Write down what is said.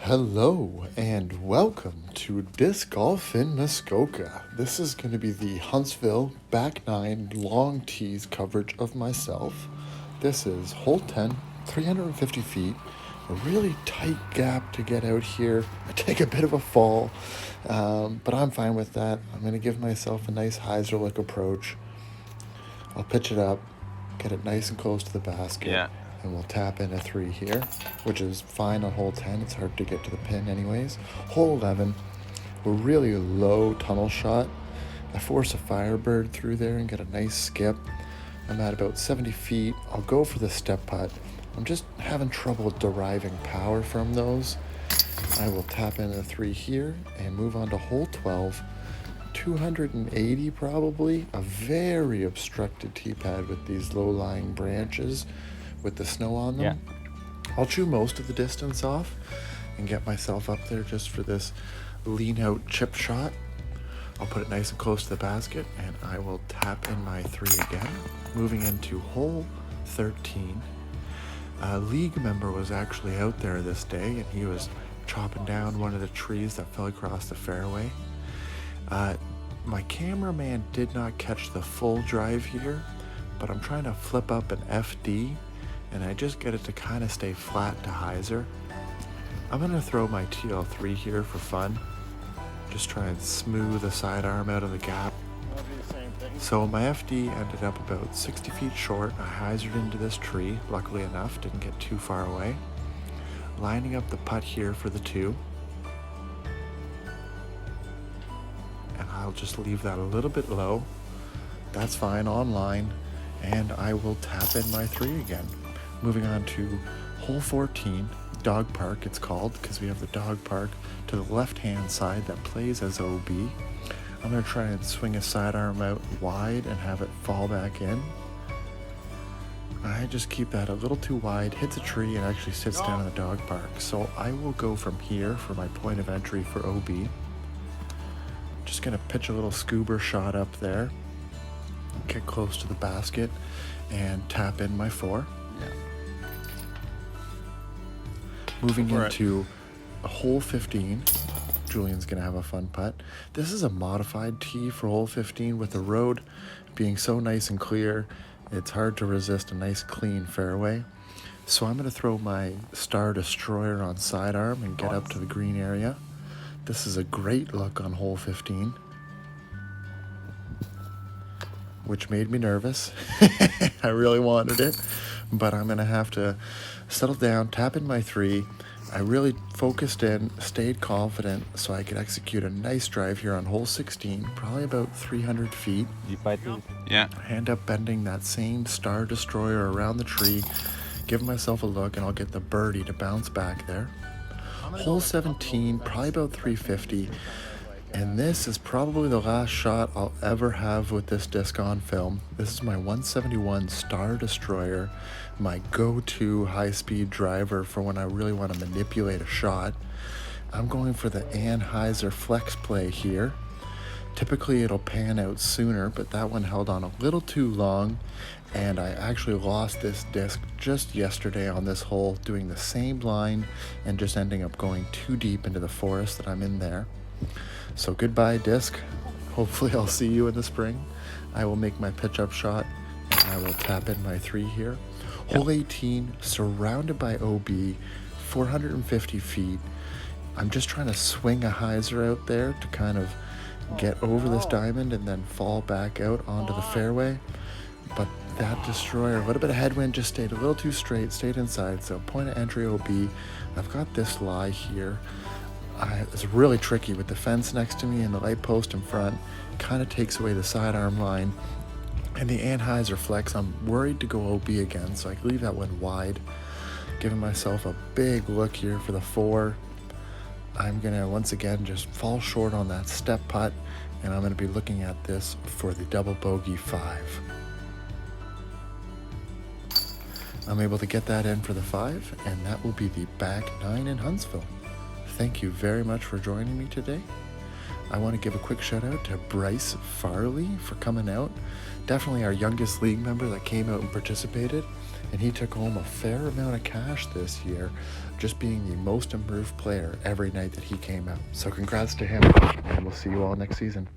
Hello and welcome to Disc Golf in Muskoka. This is going to be the Huntsville B9 long tees coverage of myself. This is hole 10, 350 feet, a really tight gap to get out here. I take a bit of a fall, but I'm fine with that. I'm going to give myself a nice hyzer-like approach. I'll pitch it up, get it nice and close to the basket. And we'll tap in a 3 here, which is fine on hole 10. It's hard to get to the pin anyways. Hole 11, a really low tunnel shot. I force a Firebird through there and get a nice skip. I'm at about 70 feet. I'll go for the step putt. I'm just having trouble deriving power from those. I will tap in a 3 here and move on to hole 12. 280 probably. A very obstructed tee pad with these low-lying branches with the snow on them. I'll chew most of the distance off and get myself up there just for this lean out chip shot. I'll put it nice and close to the basket and I will tap in my 3 again. Moving into hole 13. A league member was actually out there this day and he was chopping down one of the trees that fell across the fairway. My cameraman did not catch the full drive here, but I'm trying to flip up an FD and I just get it to kind of stay flat to hyzer. I'm going to throw my TL3 here for fun. Just try and smooth the sidearm out of the gap. So my FD ended up about 60 feet short. I hyzered into this tree, luckily enough, didn't get too far away. Lining up the putt here for the 2. And I'll just leave that a little bit low. That's fine, on line. And I will tap in my 3 again. Moving on to hole 14, dog park it's called, because we have the dog park to the left-hand side that plays as OB. I'm going to try and swing a sidearm out wide and have it fall back in. I just keep that a little too wide, hits a tree, and actually sits down in the dog park. So I will go from here for my point of entry for OB. Just going to pitch a little scuba shot up there, get close to the basket, and tap in my 4. Moving into a hole 15, Julian's going to have a fun putt. This is a modified tee for hole 15 with the road being so nice and clear. It's hard to resist a nice clean fairway. So I'm going to throw my Star Destroyer on sidearm and get up to the green area. This is a great look on hole 15, which made me nervous. I really wanted it, but I'm going to have to settle down, tap in my 3. I really focused in, stayed confident, so I could execute a nice drive here on hole 16, probably about 300 feet. I end up bending that same Star Destroyer around the tree, give myself a look, and I'll get the birdie to bounce back there. Hole 17, probably about 350. And this is probably the last shot I'll ever have with this disc on film. This is my 171 Star Destroyer, my go-to high-speed driver for when I really want to manipulate a shot. I'm going for the Anheuser flex play here. Typically it'll pan out sooner, but that one held on a little too long, and I actually lost this disc just yesterday on this hole, doing the same line and just ending up going too deep into the forest that I'm in there. So goodbye, disc. Hopefully I'll see you in the spring. I will make my pitch up shot and I will tap in my 3 here. Hole 18, surrounded by OB, 450 feet. I'm just trying to swing a hyzer out there to kind of get over this diamond and then fall back out onto the fairway. But that Destroyer, a little bit of headwind, just stayed a little too straight, stayed inside. So point of entry OB. I've got this lie here. It's really tricky with the fence next to me and the light post in front. Kind of takes away the sidearm line. And the Anheuser flex, I'm worried to go OB again, so I leave that one wide. Giving myself a big look here for the 4. I'm going to once again just fall short on that step putt, and I'm going to be looking at this for the double bogey 5. I'm able to get that in for the 5, and that will be the back 9 in Huntsville. Thank you very much for joining me today. I want to give a quick shout out to Bryce Farley for coming out. Definitely our youngest league member that came out and participated. and he took home a fair amount of cash this year, just being the most improved player every night that he came out. So congrats to him, and we'll see you all next season.